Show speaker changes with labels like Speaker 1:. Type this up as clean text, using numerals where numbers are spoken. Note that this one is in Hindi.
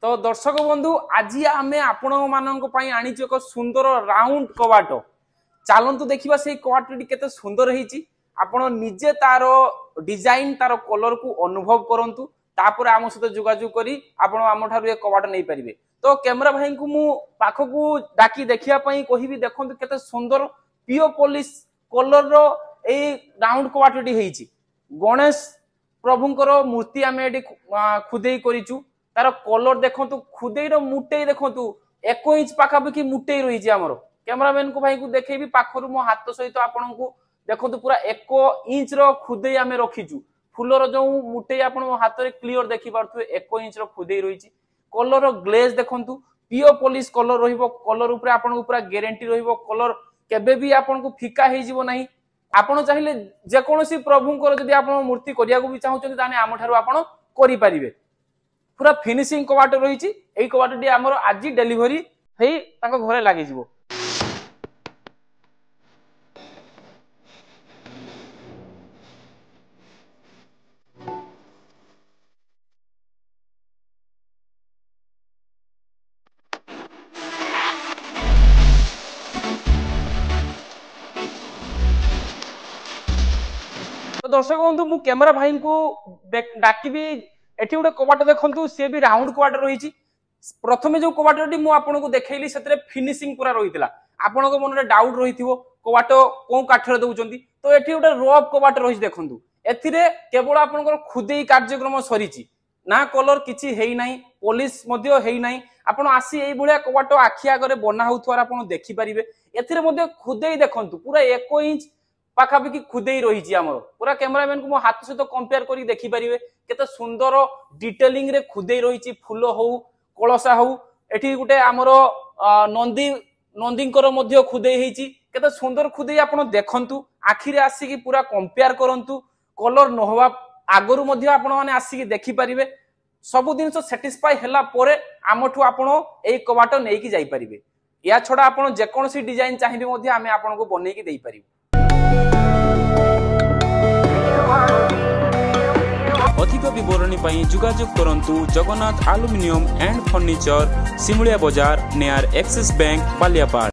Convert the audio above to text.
Speaker 1: तो दर्शक बंधु आज आम आपण मानक आनीचु एक सुंदर राउंड कबाट। चलतु देखा से कबाटी केते सुंदर होती आपण निजे तार डिजाइन तार कलर को अनुभव करंतु तापर आम सहित जोगाजोग करी आपण आम ठारू ये कबाट नहीं पारिबे। तो कैमरा भाई को मु पाखकू डाकी देखिया पई कहिबी देखंतु केते सुंदर पियो polish colour row A round कबाटी हेची। गणेश प्रभुंकर मूर्ति आम एडी खुदेई करिचु। तार कलर देखंतु खुदेईर मुटेई देखंतु 1 इंच पाखापाखि मुटेई रही आमर। कैमरामैन को भाई को देखेबी पाखरु मो हाथ सहित आपन को देखंतु पूरा 1 इंच रो खुदेई आमे रखिचु। फुलर जो मुटेई आपन मो हाथ रे क्लियर देखि पारथु 1 इंच रो खुदेई रहिची। कलर ग्लेज देखंतु पियो पॉलिश कलर रहिबो। कलर ऊपर आपन को पूरा गारंटी रहिबो। कलर केबे भी आपन को फिका हे जिवो नाही। आपण चाहिले जे कोनोसी प्रभुंकर जदि आपन मूर्ति करिया को भी चाहउछन ताने आम ठारू आपन करि परिबे। पूरा फिनिशिंग कबाट रही। यही कबाटी आमर आज डेलीवरी है घरे लगे जीवो। तो दर्शक बंधु मु कैमरा भाई को डाकिबी एठी गोटे कबाट देखंतु सी भी राउंड कबाट रही। प्रथमे जो कबाटी मु आपन को देखैली सेतरे फिनिशिंग पूरा रहितला। आपन को मन रे डाउट रहिथिबो कबाट को काठरे दउचंती। तो एठी गोटे रफ कबाट रही देखंतु। एथिरे केवल आपन को खुदेई कार्यक्रम सरीची ना कलर किछि हेई नाही पॉलिश मध्ये हेई नाही। आपन आसी एई भलिया कबाट आखि आगरे बना होथवार आपन देखि परिबे। एथिरे मध्ये खुदेई देखंतु पूरा 1 इंच पाखापाखि खुदेई रही आमर। पूरा कैमरामैन को मो हाथ सहित कंपेयर करी देखि परिबे केते सुंदर डिटेलिंग रे खुदेई रही। फूल हो कलसा हो एठी गुटे आमर नंदींकर मध्य खुदेई हेची। केते सुंदर खुदेई आपण देखंतु आखिरे आसीकी पूरा कंपेयर करंतु। कलर न होवा आगरु मध्य आपण माने आसीकी देखि परिबे। सब दिन सैटिस्फाई हैला परे आमठु आपण एई कबाट नेकी जाई परिबे। या छडा आपण जे कोनोसी डिजाइन चाहिबे मध्य आमे आपण को बनेकी देई परिबे। अधिक विवरणी पाई जोगाजोग करंतु Jagannath aluminium and furniture Simulia बाजार नियर एक्सिस बैंक बालियापाड़।